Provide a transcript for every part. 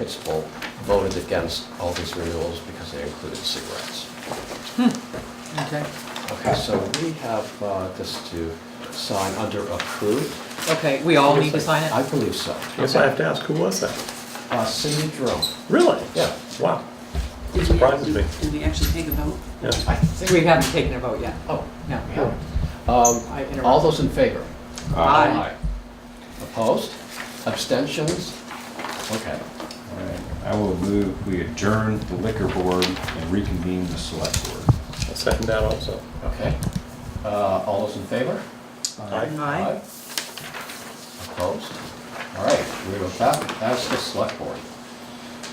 principle, voted against all these renewals because they included cigarettes. Okay. Okay, so we have this to sign under approved. Okay, we all need to sign it? I believe so. Yes, I have to ask, who was that? Cindy Jerome. Really? Yeah. Wow. Did Surprises me. Did we actually take a vote? Yeah. I think. We haven't taken a vote yet. Oh, No. we haven't. I interrupted. All those in favor? Aye. Opposed? Abstentions? Okay. All right, I will move, we adjourn the liquor board and reconvene the select board. I'll second that also. Okay. All those in favor? Aye. Aye. Opposed? All right, we go back as the select board.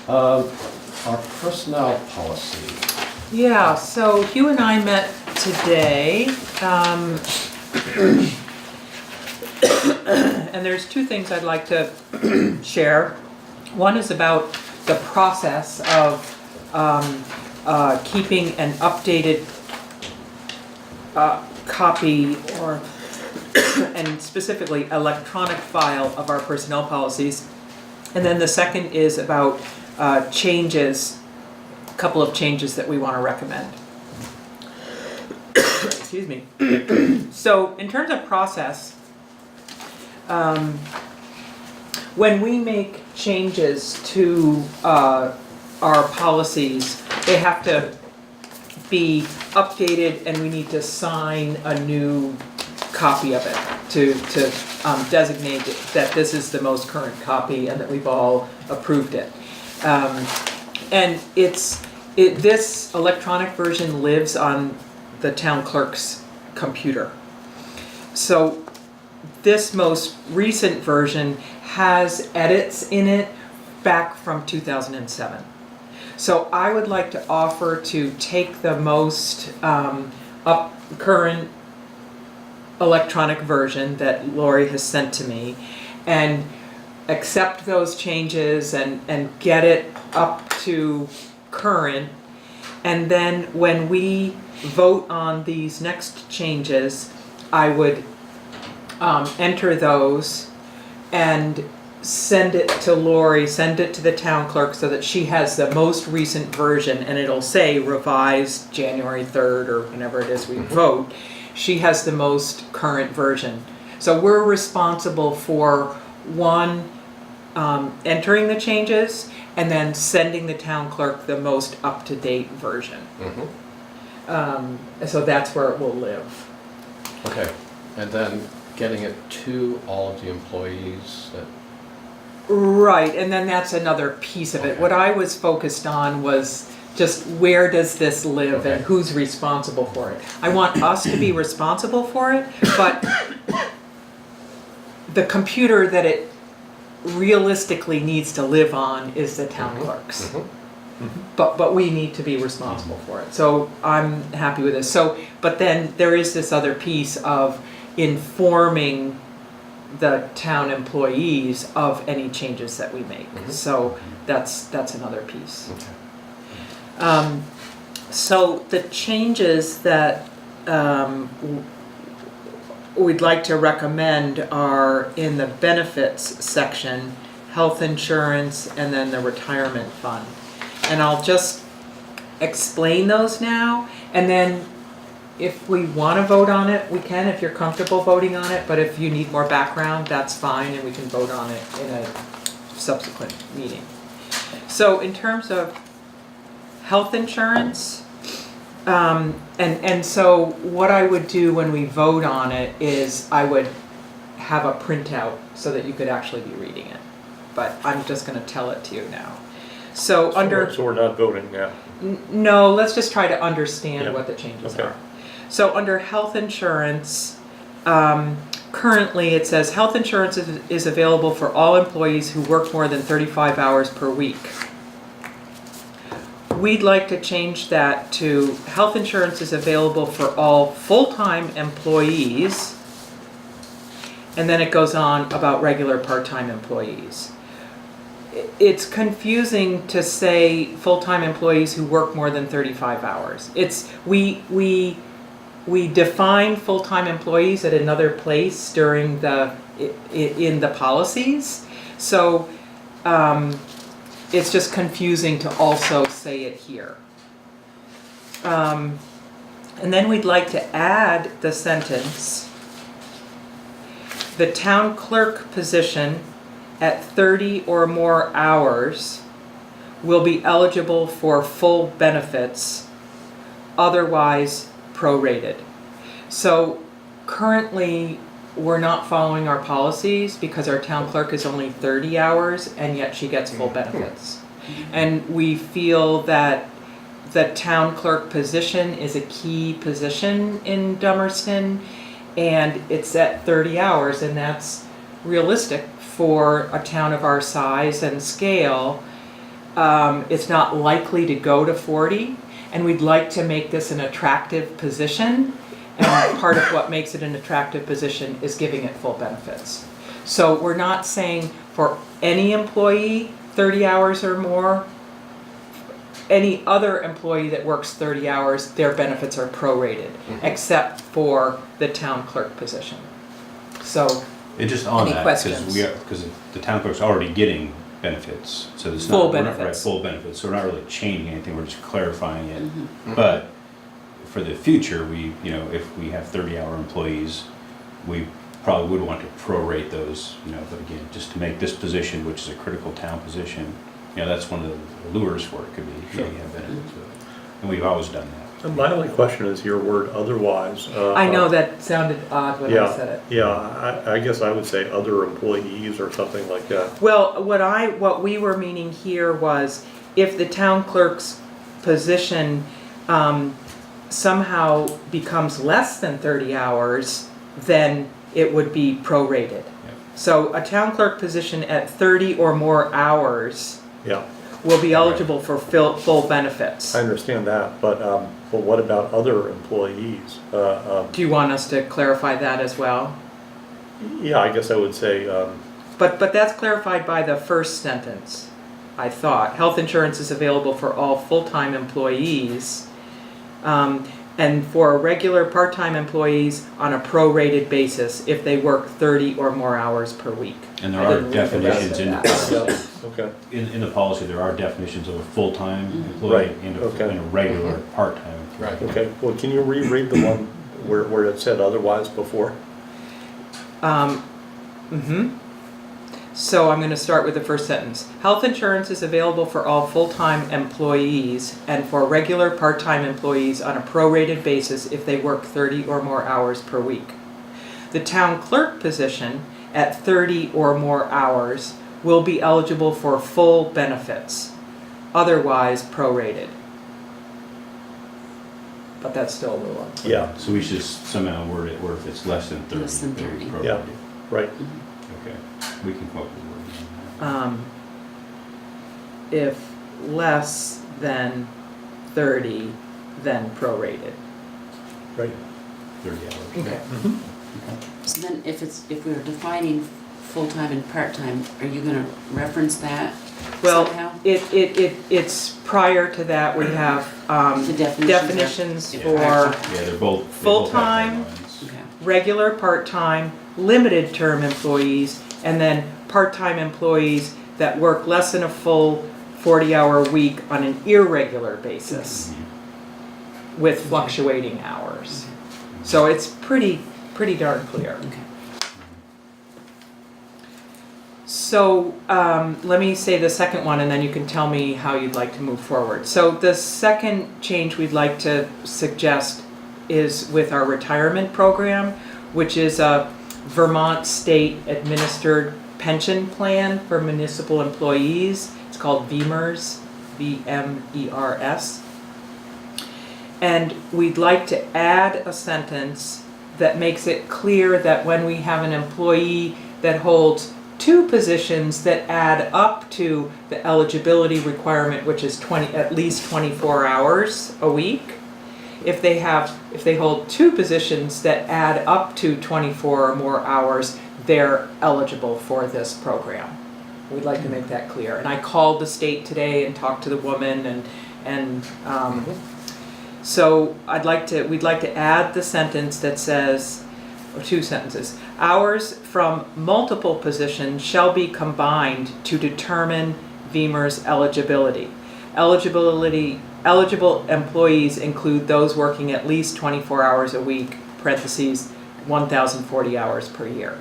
Our personnel policy. Yeah, so Hugh and I met today, and there's two things I'd like to share. One is about the process of keeping an updated copy or, and specifically electronic file of our personnel policies. And then the second is about changes, a couple of changes that we want to recommend. Excuse me. So in terms of process, when we make changes to our policies, they have to be updated and we need to sign a new copy of it to designate that this is the most current copy and that we've all approved it. And this electronic version lives on the town clerk's computer. So this most recent version has edits in it back from 2007. So I would like to offer to take the most current electronic version that Lori has sent to me and accept those changes and get it up to current. And then when we vote on these next changes, I would enter those and send it to Lori, send it to the town clerk so that she has the most recent version and it'll say revised January 3rd or whenever it is we vote. She has the most current version. So we're responsible for one, entering the changes and then sending the town clerk the most up-to-date version. So that's where it will live. Okay, and then getting it to all of the employees that. Right, and then that's another piece of it. Okay. What I was focused on was just where does this live and Okay. who's responsible for it. I want us to be responsible for it, but the computer that it realistically needs to live on is the town clerk's. But we need to be responsible for it. So I'm happy with this. So, but then there is this other piece of informing the town employees of any changes that we make. So that's another piece. Okay. So the changes that we'd like to recommend are in the benefits section, health insurance, and then the retirement fund. And I'll just explain those now, and then if we want to vote on it, we can, if you're comfortable voting on it, but if you need more background, that's fine, and we can vote on it in a subsequent meeting. So in terms of health insurance, and so what I would do when we vote on it is I would have a printout so that you could actually be reading it. But I'm just going to tell it to you now. So under... So we're not voting now. No, let's just try to understand Yeah. what the changes Okay. are. So under health insurance, currently it says health insurance is available for all employees who work more than 35 hours per week. We'd like to change that to health insurance is available for all full-time employees, and then it goes on about regular part-time employees. It's confusing to say full-time employees who work more than 35 hours. We define full-time employees at another place during in the policies. So it's just confusing to also say it here. And then we'd like to add the sentence, the town clerk position at 30 or more hours will be eligible for full benefits, otherwise prorated. So currently, we're not following our policies because our town clerk is only 30 hours and yet she gets full benefits. And we feel that the town clerk position is a key position in Dummerston, and it's at 30 hours, and that's realistic for a town of our size and scale. It's not likely to go to 40, and we'd like to make this an attractive position, and part of what makes it an attractive position is giving it full benefits. So we're not saying for any employee 30 hours or more. Any other employee that works 30 hours, their benefits are prorated, except for the town clerk position. So, And just on Any that, questions? because the town clerk's already getting benefits, so it's Full not, we're not, right, benefits. full benefits, so we're not really changing anything, we're just clarifying it. But for the future, we, you know, if we have 30-hour employees, we probably would want to prorate those, you know, but again, just to make this position, which is a critical town position, you know, that's one of the lures for it, could be, you have benefits with it. And we've always done that. And my only question is your word otherwise. I know that sounded odd when I said it. Yeah, I guess I would say other employees or something like that. Well, what we were meaning here was if the town clerk's position somehow becomes less than 30 hours, then it would be prorated. So a town clerk position at 30 or more hours Yeah, will be eligible for full benefits. I understand that, but what about other employees? Do you want us to clarify that as well? Yeah, I guess I would say, But that's clarified by the first sentence, I thought. Health insurance is available for all full-time employees, and for regular part-time employees on a prorated basis if they work 30 or more hours per week. And there I are didn't read the rest definitions of in the that. policy. okay. In the policy, there are definitions of a full-time employee Right, and okay. a regular part-time employee. Right. Okay, well, can you reread the one where it said otherwise before? So I'm going to start with the first sentence. Health insurance is available for all full-time employees and for regular part-time employees on a prorated basis if they work 30 or more hours per week. The town clerk position at 30 or more hours will be eligible for full benefits, otherwise prorated. But that's still a little unclear. Yeah, So we should somehow word it where if it's less than 30. Less than then 30. prorated. Yeah. right. Okay, we can come up with words on that. If less than 30, then prorated. Right. 30 hours. Okay. So then if we're defining full-time and part-time, are you gonna reference that Well, somehow? it's prior to that, we have The definitions Yeah. for Yeah, they're both. they both have Full-time. headlines. Okay. regular part-time, limited term employees, and then part-time employees that work less than a full 40-hour week on an irregular basis with fluctuating hours. So it's pretty darn clear. Okay. So let me say the second one and then you can tell me how you'd like to move forward. So the second change we'd like to suggest is with our retirement program, which is a Vermont state administered pension plan for municipal employees. It's called VEMRS, VMERS. And we'd like to add a sentence that makes it clear that when we have an employee that holds two positions that add up to the eligibility requirement, which is at least 24 hours a week, if they hold two positions that add up to 24 or more hours, they're eligible for this program. We'd like to make that clear. And I called the state today and talked to the woman so we'd like to add the sentence that says, or two sentences, hours from multiple positions shall be combined to determine VEMR's eligibility. Eligible employees include those working at least 24 hours a week, parentheses, 1,040 hours per year.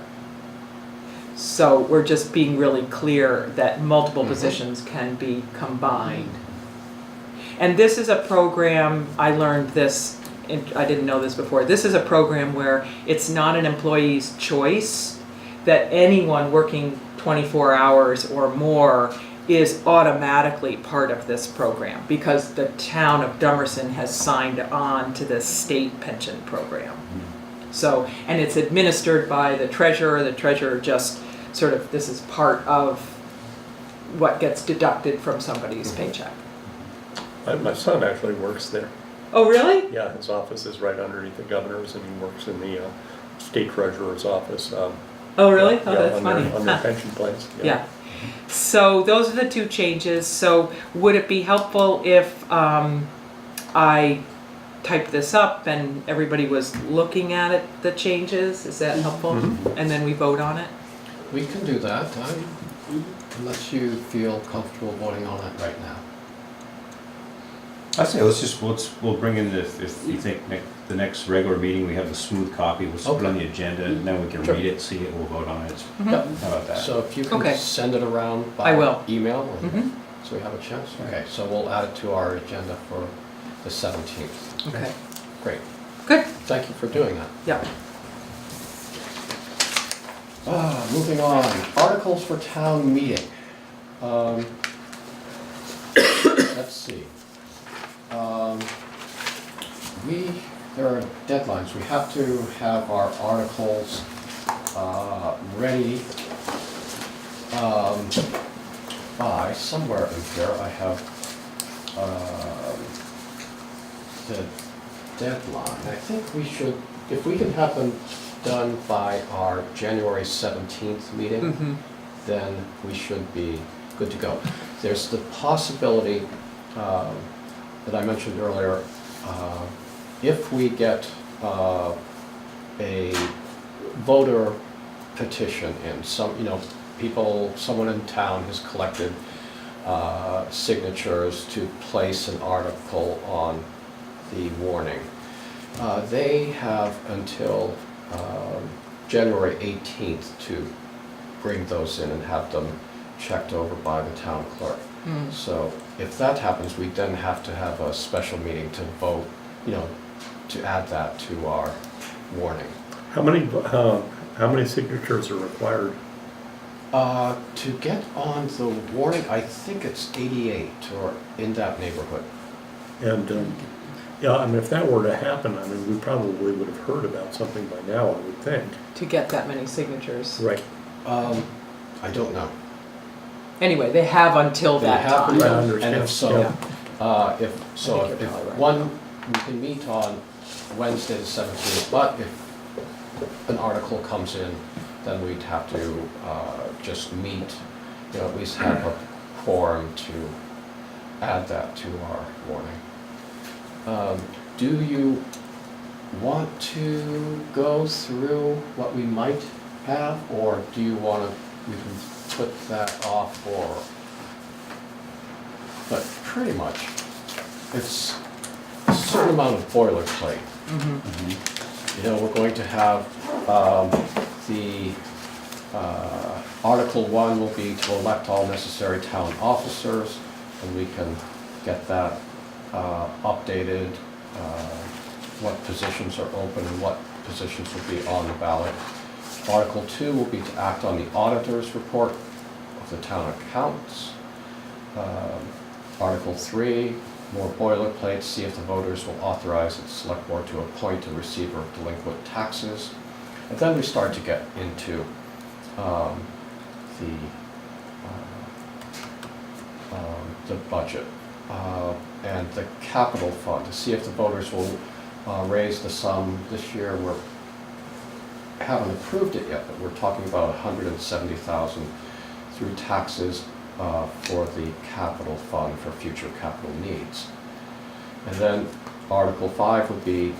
So we're just being really clear that multiple positions can be combined. And this is a program, I learned this, I didn't know this before, this is a program where it's not an employee's choice, that anyone working 24 hours or more is automatically part of this program because the town of Dummerston has signed on to the state pension program. So, and it's administered by the treasurer just sort of, this is part of what gets deducted from somebody's paycheck. My son actually works there. Oh, really? Yeah, his office is right underneath the governor's, and he works in the state treasurer's office. Oh, really? Oh, Yeah, that's on funny. their- On their Huh. pension plans. Yeah. So those are the two changes. So would it be helpful if I typed this up and everybody was looking at it, the changes? Is that helpful? And then we vote on it? We can do that, unless you feel comfortable voting on it right now. I say we'll bring in if you think the next regular meeting, we have the smooth copy, we'll put it on the agenda, and then we can Sure. read it, see it, we'll vote on it. Yep. How about that? So if you Okay. can send it around I by will. email, and- Mhm. so we have a chance? Okay, so we'll add it to our agenda for the 17th. Okay. Great, Good. thank you for doing that. Yeah. Moving on, articles for town meeting. Let's see. There are deadlines, we have to have our articles ready by, somewhere in here, I have the deadline. I think we should, if we can have them done by our January 17th meeting, then we should be good to go. There's the possibility that I mentioned earlier, if we get a voter petition in, someone in town has collected signatures to place an article on the warning. They have until January 18th to bring those in and have them checked over by the town clerk. So if that happens, we then have to have a special meeting to vote, to add that to our warning. How many signatures are required? To get on the warning, I think it's 88 or in that neighborhood. And, yeah, I mean, if that were to happen, I mean, we probably would have heard about something by now, I would think. To get that many signatures. Right. I don't know. Anyway, they have until They that have time. to- to- understand. And if so, I if think you're if probably right. one, we can meet on Wednesday the 17th, but if an article comes in, then we'd have to just meet, at least have a quorum to add that to our warning. Do you want to go through what we might have, or do you want to, we can put that off for, but pretty much, it's a certain amount of boilerplate. We're going to have the Article 1 will be to elect all necessary town officers, and we can get that updated, what positions are open and what positions will be on the ballot. Article 2 will be to act on the auditor's report of the town accounts. Article 3, more boilerplate, see if the voters will authorize the select board to appoint a receiver of delinquent taxes. And then we start to get into the budget and the capital fund, to see if the voters will raise the sum. This year haven't approved it yet, but we're talking about $170,000 through taxes for the capital fund for future capital needs. And then Article 5 would be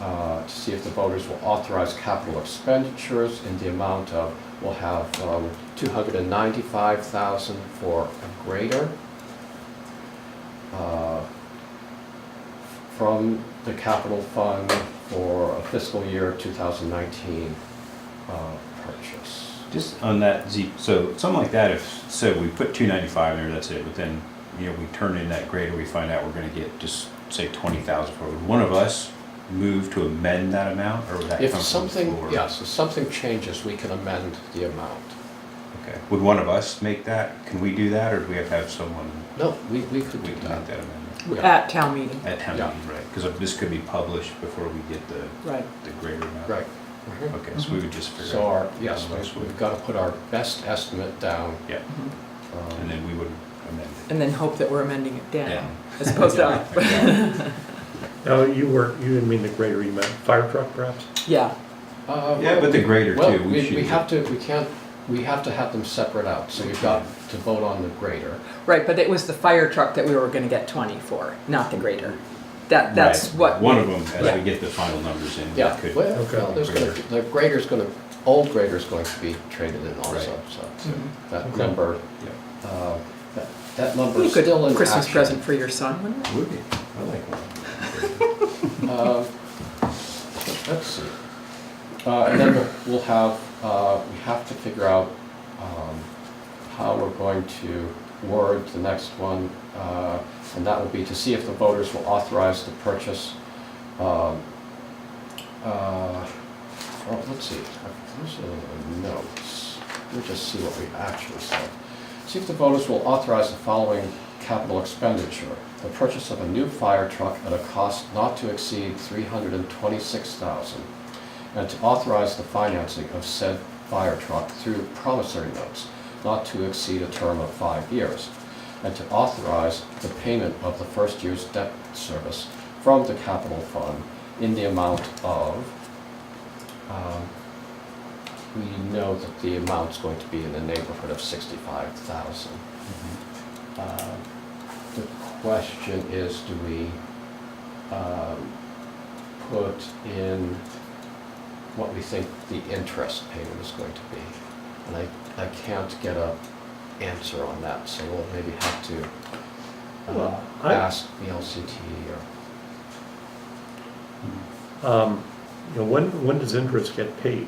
to see if the voters will authorize capital expenditures in the amount of we'll have 295,000 for a grader. From the capital fund for a fiscal year 2019 purchase. Just on that, Zeke, so something like that, if, so we put 295 in there, that's it, but then, you know, we turn in that grader, we find out we're gonna get just, say, 20,000 for it. Would one of us move to amend that amount, or would that come If from the something, floor? yes, if something changes, we can amend the amount. Okay. Would one of us make that? Can we do that, or do we have to have someone, No, we could we do can that. make that amendment? Yeah. At town meeting, At town Yeah. meeting, right? Because this could be published before we get the right. grader amount. Right. Okay, so we would just figure out. So our, what yes, one of us would- we've got to put our best estimate down. Yeah, Mhm. and then we would amend it. And then hope that we're amending it down, Down. as opposed to up. Now, you didn't mean the grader, you meant fire truck perhaps? Yeah, Yeah, but the grader Well, too, we should. have to, we have to have them separate out, so we've got to vote on the grader. right, but it was the fire truck that we were gonna get 20 for, not the grader. That's Right. what. One of them, as Yeah. we get the final numbers in, Yeah, that could. well, Okay. there's gonna, the grader's gonna, old grader's going to be traded in also, Right. so Mhm. that Okay. number, Yeah. that Be a number's still in good Christmas action. present for your son, wouldn't it? Would be, I like one. Let's see. And then we'll have, we have to figure out how we're going to word the next one, and that will be to see if the voters will authorize the purchase. Well, let's see, those are the notes. Let me just see what we actually said. See if the voters will authorize the following capital expenditure: the purchase of a new fire truck at a cost not to exceed $326,000, and to authorize the financing of said fire truck through promissory notes not to exceed a term of 5 years, and to authorize the payment of the first year's debt service from the capital fund in the amount of, we know that the amount's going to be in the neighborhood of 65,000. The question is, do we put in what we think the interest payment is going to be? And I can't get a answer on that, so we'll maybe have to Well, I- ask the LCT or. You know, when does interest get paid?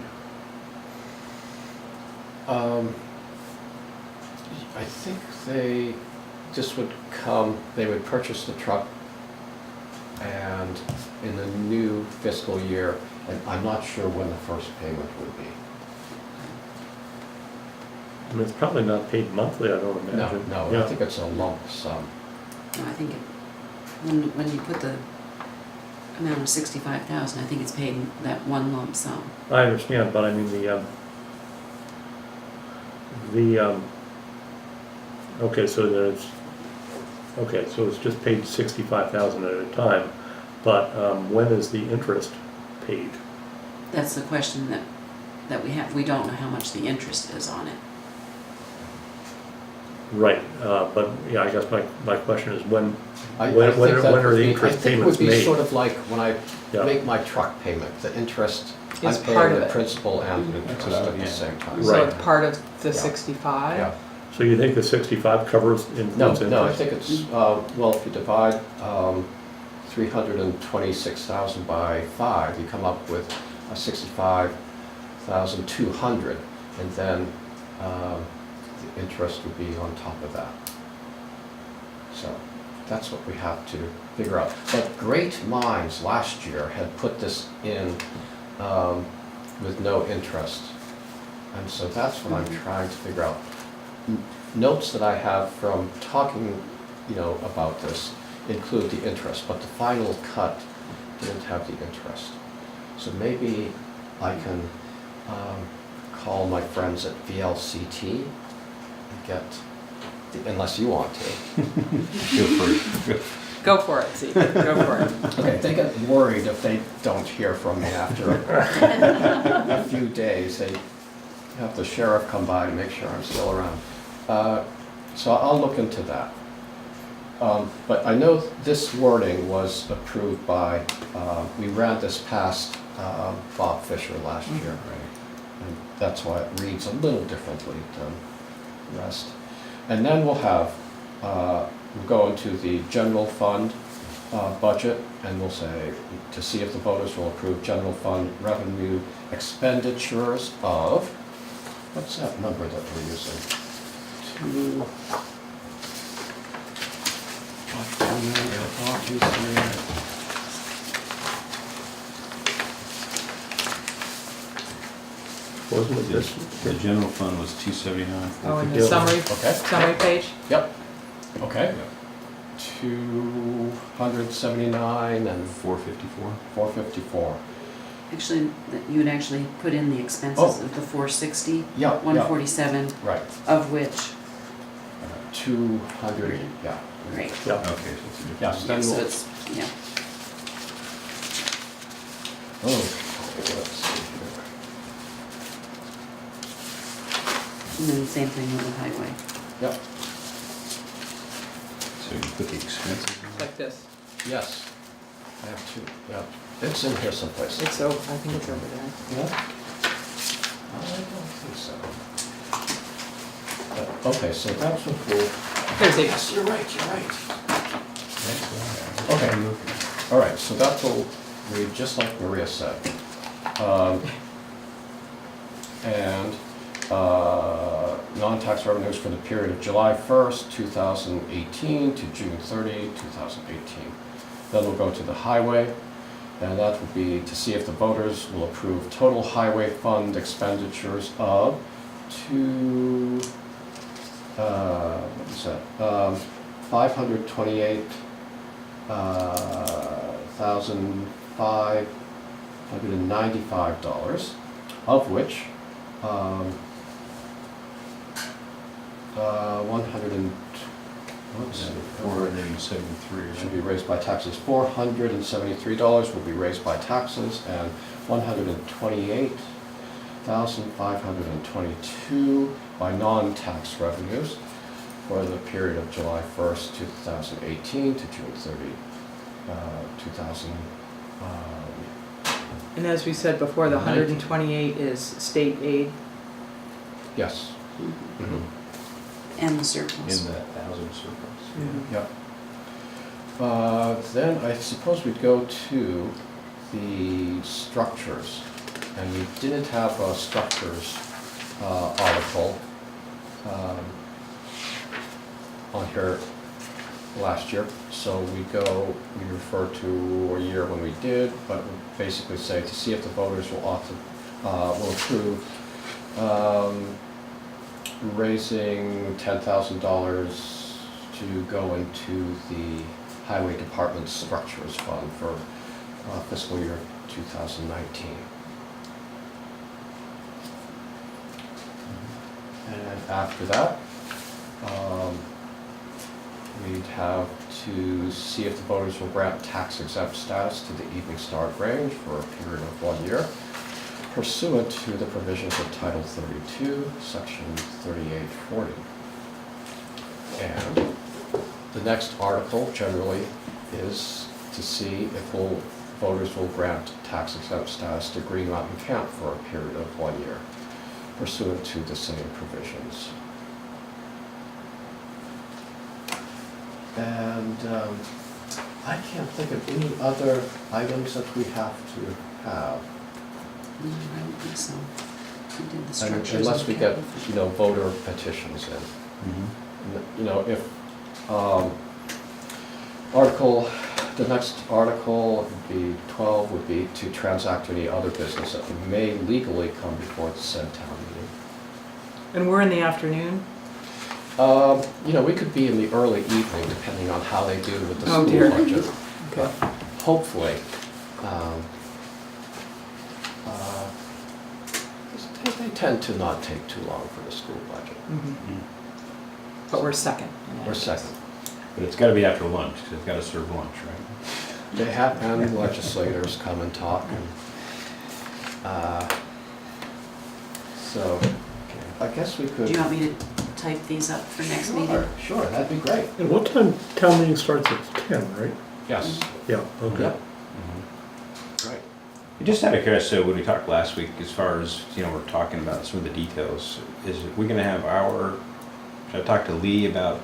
I think this would come, they would purchase the truck and in the new fiscal year, and I'm not sure when the first payment would be. I mean, it's probably not paid monthly, I don't No, imagine. no, Yeah. I think it's a lump sum. No, I think when you put the amount of 65,000, I think it's paid in that one lump sum. I understand, but I mean, okay, so there's, okay, so it's just paid 65,000 at a time, but when is the interest paid? That's the question that we have. We don't know how much the interest is on it. Right, but yeah, I guess my question is when I when think that are would the be- interest I think it payments would be made? sort of like when I Yeah. make my truck payment, the interest, I'm Is part paying of the it. principal and the That's interest what I at would- the yeah. same time. So Right. it's part of the Yeah. 65? Yeah. So you think the 65 covers No, includes interest? no, I think it's, well, if you divide 326,000 by 5, you come up with 65,200, and then the interest would be on top of that. So that's what we have to figure out. But great minds last year had put this in with no interest. And so that's what I'm trying to figure out. Notes that I have from talking, about this include the interest, but the final cut didn't have the interest. So maybe I can call my friends at VLCT and get, unless you want to. Feel free. Go for it, Zeke, go for it. Okay, they get worried if they don't hear from me after a few days. They have the sheriff come by to make sure I'm still around. So I'll look into that. But I know this wording was approved by, we ran this past Bob Fisher last year. And that's why it reads a little differently than the rest. And then we'll have, we'll go into the general fund budget, and we'll say, to see if the voters will approve general fund revenue expenditures of, what's that number that we're using? Wasn't it this? The general fund was 279. Oh, and the Yeah. summary, Okay, summary page? yep, okay. 279 and 454. 454. Actually, you would actually put in the expenses Oh. of the 460, Yeah, 147, right. of which, 200, yeah. right. Yeah. Okay, so it's a different. Yes, then So we'll, it's, yeah. oh, let's see here. And then the same thing with the highway. Yep, So you put the expenses in. Like this. yes. I have two, yeah. It's in here someplace. It's over, I think it's over there. Yeah? I don't think so. Okay, so that's what we'll, There's it. yes, you're right. Okay. All right, so that will read just like Maria said. And non-tax revenues for the period of July 1st, 2018 to June 30, 2018. Then we'll go to the highway, and that would be to see if the voters will approve total highway fund expenditures of what is that? $528,595, of which 473. should be raised by taxes. $473 will be raised by taxes, and $128,522 by non-tax revenues for the period of July 1st, 2018 to June 30, 2000. And as we said before, the 19. 128 is state aid. Yes. Mhm. And the surplus. In that 1,000 surplus. Yep. Then I suppose we'd go to the structures, and we didn't have a structures article on here last year, so we refer to a year when we did, but we basically say to see if the voters will approve raising $10,000 to go into the Highway Department Structures Fund for fiscal year 2019. And after that, we'd have to see if the voters will grant tax exempt status to the Evening Star Grange for a period of 1 year, pursuant to the provisions of Title 32, Section 3840. And the next article generally is to see if voters will grant tax exempt status to Green Mountain Camp for a period of 1 year, pursuant to the same provisions. And I can't think of any other items that we have to have. No, I don't think so. We did the And structures. unless and we get, capital. voter petitions in. If, the next article would be 12 would be to transact any other business that may legally come before the said town meeting. And we're in the afternoon? We could be in the early evening depending on how they do with the Oh, school dear. budget. Okay. But hopefully, they tend to not take too long for the school budget. Mhm. But we're second. We're second. But it's gotta be after lunch, because it's gotta serve lunch, right? They have, and legislators come and talk, and, so, I guess we could. Do you want me to type these up for next Sure, meeting? Sure, that'd be great. And what time town meeting starts at 10, right? Yes. Yeah, okay. Yep. Right. Just out of curiosity, so when we talked last week, as far as, we're talking about some of the details, is we gonna have should I talk to Lee about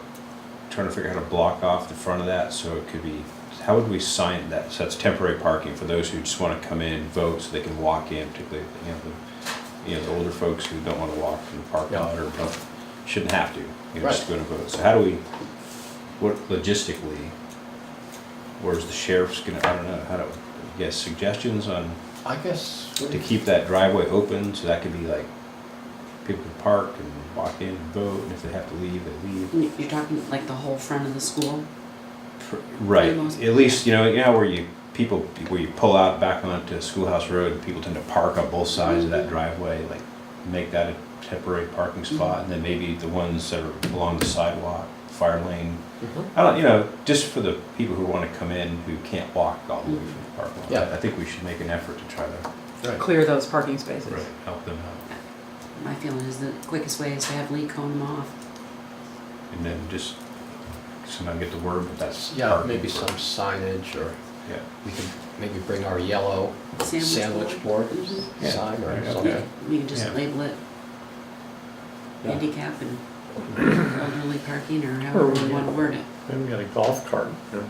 trying to figure out how to block off the front of that, so it could be, how would we sign that? So that's temporary parking for those who just wanna come in and vote so they can walk in, particularly, the older folks who don't wanna walk from the parking lot or shouldn't have to, just go to vote. So how do we, what logistically, where's the sheriff's gonna, I don't know, how to, guess suggestions on I guess. to keep that driveway open, so that could be like, people can park and walk in and vote, and if they have to leave, they leave. You're talking like the whole front of the school? Right, Almost. at least, where you pull out back onto Schoolhouse Road, and people tend to park on both sides of that driveway, like, make that a temporary parking spot, and then maybe the ones that are along the sidewalk, fire lane. I don't, just for the people who wanna come in who can't walk all the way from the parking lot. Yeah. I think we should make an effort to try to Clear those parking spaces. help them out. My feeling is the quickest way is to have Lee cone them off. And then just somehow get the word that that's Yeah, parking maybe for- some signage, or Yeah. we could maybe bring our yellow sandwich board Yeah. sign or Yeah. something. We can just Yeah. label it Yeah. handicap and elderly parking, or however we want to word it. Maybe we got a golf cart. Yeah.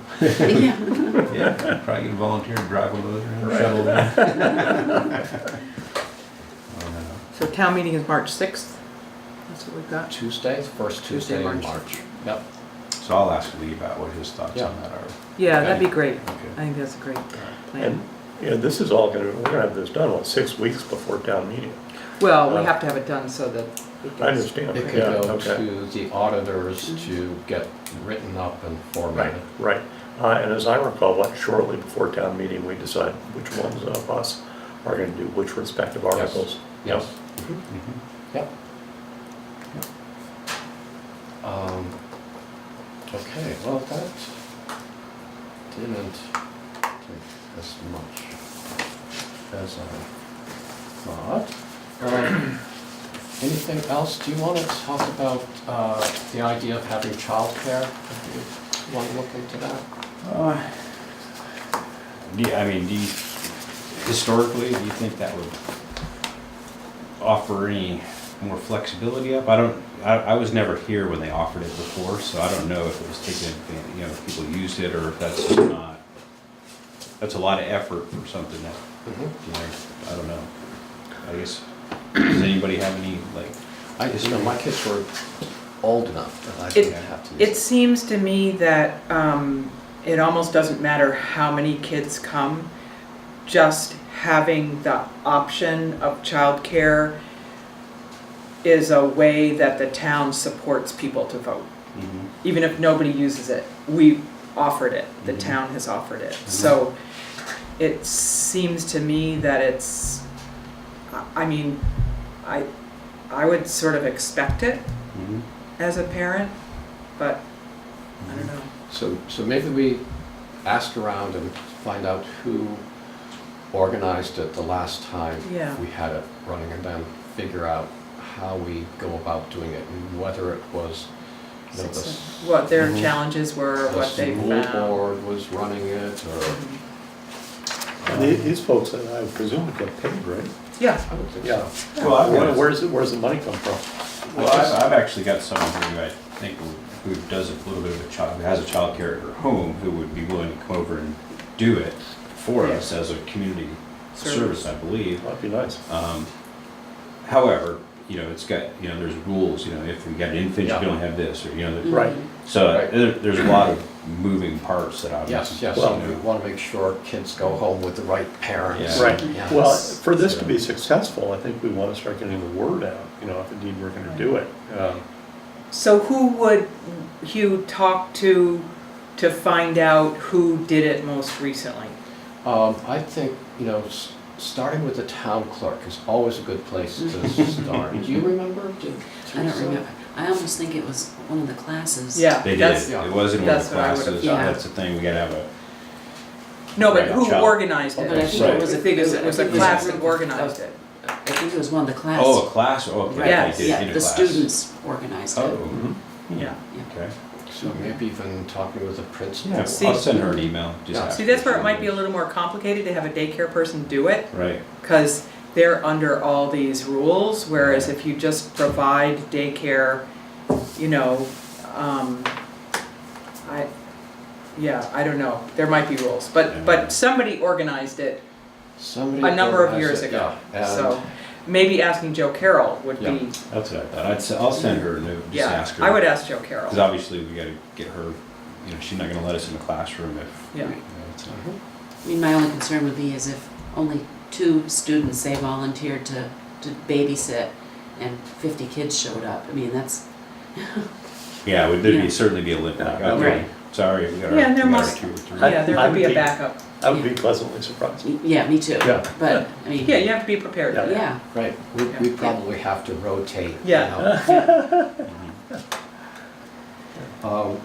Yeah, probably get a volunteer to drive one of those around, shuttle them. So town meeting is March 6th. That's what we've got. Tuesday, first Tuesday, Tuesday in March. March. Yep. So I'll ask Lee about what his thoughts Yeah. on that are. Yeah, that'd be great. I Okay. think that's a great plan. And, this is all we're gonna have this done, 6 weeks before town meeting? Well, we have to have it done so that it I gets, understand. It could Yeah, go okay. to the auditors to get written up and Right, formatted. right. And as I recall, shortly before town meeting, we decide which ones of us are gonna do which respective articles. Yes. Mhm. Yep. Okay, well, that didn't take as much as I thought. Anything else? Do you want to talk about the idea of having childcare? If you want to look into that? Historically, do you think that would offer any more flexibility up? I was never here when they offered it before, so I don't know if it was taken, if people used it, or if that's just not, that's a lot of effort for something that, I don't know. I guess, does anybody have any, I just know my kids were old enough that I didn't have to use it seems to me that it almost doesn't matter how many kids come, just having the option of childcare is a way that the town supports people to vote. Even if nobody uses it, we offered it, the town has offered it. So it seems to me that it's, I would sort of expect it as a parent, but I don't know. So maybe we ask around and find out who organized it the last time Yeah. we had it running, and then figure out how we go about doing it, and whether it was, What their Mhm. challenges were, the what they school found. board was running it, or, And these folks, I presume, would get paid, right? Yeah, I would think Yeah. so. Well, Where's the money come from? I've actually got someone who I think who does a little bit of who has a childcare at her home, who would be willing to come over and do it for us as a community service, I believe. That'd be nice. However, it's got, there's rules, if we got an infant, you Yeah. don't have this, or, Right. so Right. there's a lot of moving parts that Yes, obviously. yes, Well- we want to make sure kids go home with the right parents. Yeah. Right. Yes. Well, for this to be successful, I think we want to start getting the word out, if indeed we're going to do it. so who would Hugh talk to find out who did it most recently? I think, starting with the town clerk is always a good place to start. Do you remember? I don't remember. I almost think it was one of the classes. Yeah, They that's, did, it was in one of that's the what I would've classes, thought. that's the thing, we gotta have a, no, but Right, who child. organized But I it? think Right. it was I think it was a I think class a that group organized of- it. I think it was one of the classes. oh, a class, oh, okay, Yes. they did it in Yeah, a the class. students organized it. Oh, Yeah. okay. So maybe even talking with the principal. Yeah, See- I'll send her an email, just Yeah. ask See, her that's where if it she might be a knows. little more complicated to have a daycare person do it, Right, because they're under all these rules, whereas if you just provide daycare, you know, I don't know, there might be rules, Yeah. but somebody organized it Somebody a number of organized years it, ago, yeah, and- so maybe asking Joe Carroll would Yeah. be, that's what I thought. I'll send her a note, just yeah, ask her. I would ask Joe Carroll. Because obviously we gotta get her, you know, she's not gonna let us in the classroom if, Yeah. you know, it's not. I mean, my only concern would be is if only 2 students, say, volunteered to babysit and 50 kids showed up. I mean, that's, Yeah, there'd Yeah. be, certainly be a limit, like, Yeah. okay, Right. sorry, we got our, Yeah, there we got our must- 2 or 3. Yeah, there I could be would a be- backup. I would be pleasantly surprised. yeah, me too. Yeah. But, I mean, Yeah, you have to be prepared for that. yeah. Right, we probably have to rotate, you Yeah. know.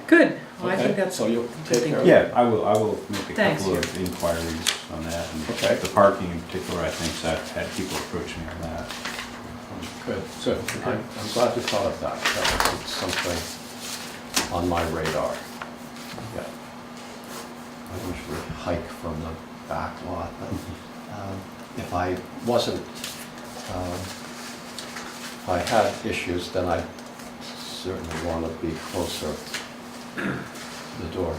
Good, well, I Okay, think that's, so you'll take thing. care of it? Yeah, I will make a Thanks, couple of inquiries on that, and Okay. the parking in particular, I think, so I've had people approach me on that. Good, good. I'm glad you thought of that. That was something on my radar. Yeah. I usually hike from the back lot, but if I wasn't, if I had issues, then I certainly want to be closer to the door.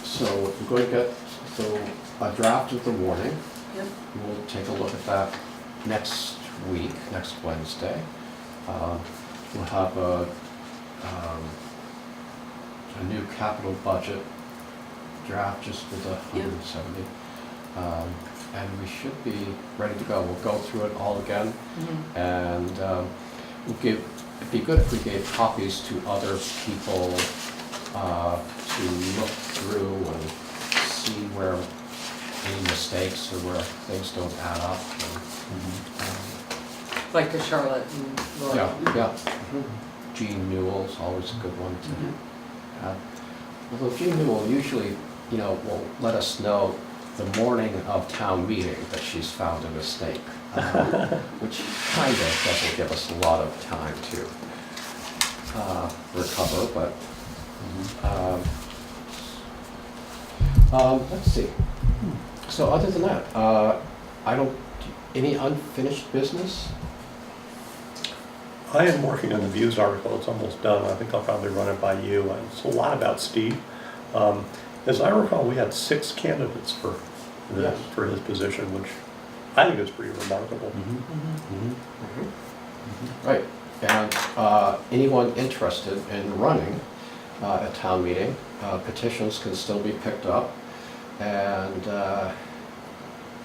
So we're going to get, so I drafted the warning. Yep. We'll take a look at that next week, next Wednesday. We'll have a new capital budget draft just with the 170. And we should be ready to go. We'll go through it all again. Mhm. And it'd be good if we gave copies to other people to look through and see where any mistakes or where things don't add up. Like the Charlotte and Laura. Yeah, yeah. Jean Newell's always a good one to have. Although Jean Newell usually, you know, will let us know the morning of town meeting that she's found a mistake, which kind of doesn't give us a lot of time to recover, but let's see. So other than that, I don't, any unfinished business? I am working on the views article, it's almost done, I think I'll probably run it by you, and it's a lot about Steve. As I recall, we had 6 candidates for Yes. for his position, which I think is pretty remarkable. Right, and anyone interested in running a town meeting, petitions can still be picked up, and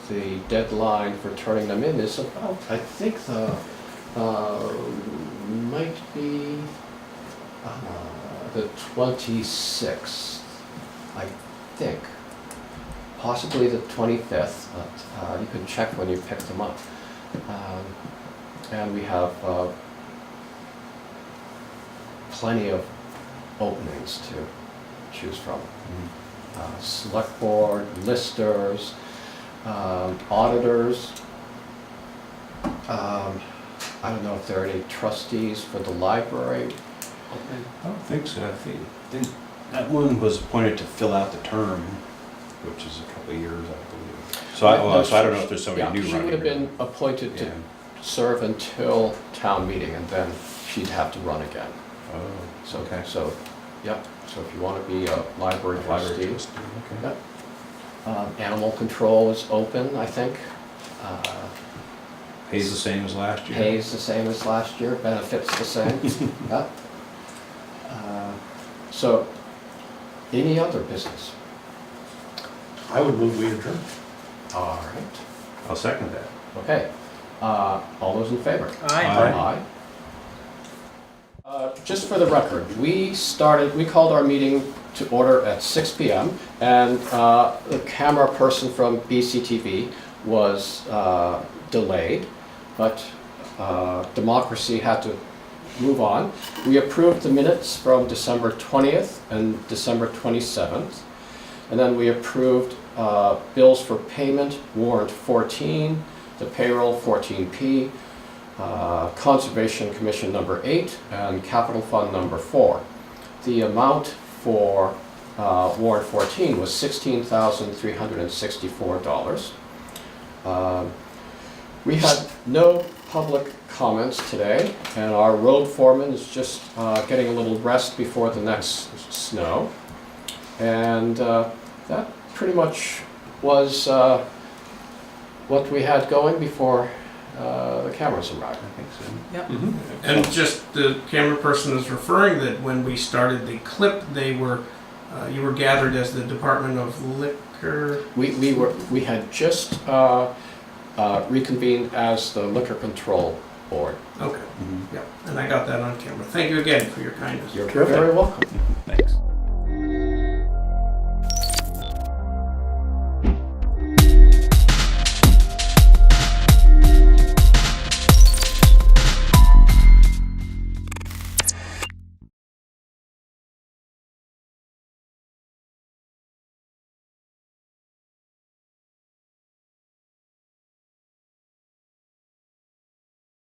the deadline for turning them in is about, I think might be the 26th, I think. Possibly the 25th, but you can check when you pick them up. And we have plenty of openings to choose from. Select board, listers, auditors. I don't know if there are any trustees for the library. I don't think so, I think that one was appointed to fill out the term, which is a couple of years, I believe. So I don't know if there's somebody new running. She would have been appointed to Yeah. serve until town meeting, and then she'd have to run again. Oh, So, okay. so, yeah, so if you want to be a library trustee. Okay. Yep. Animal control is open, I think. Pays the same as last year? Pays the same as last year, benefits the same. Yep. So, any other business? I would move we adjourn. All right, I'll second that. okay. All those in favor? Aye. Just for the record, we called our meeting to order at 6 PM, and the camera person from BCTV was delayed, but democracy had to move on. We approved the minutes from December 20th and December 27th, and then we approved bills for payment, warrant 14, the payroll 14P, Conservation Commission number 8, and Capital Fund number 4. The amount for warrant 14 was $16,364. We had no public comments today, and our road foreman is just getting a little rest before the next snow. And that pretty much was what we had going before the cameras arrived. I think so. Yep. And just the camera person is referring that when we started the clip, they were, you were gathered as the Department of Liquor. We had just reconvened as the Liquor Control Board. Okay, Mhm. yeah, and I got that on camera. Thank you again for your kindness. You're very welcome.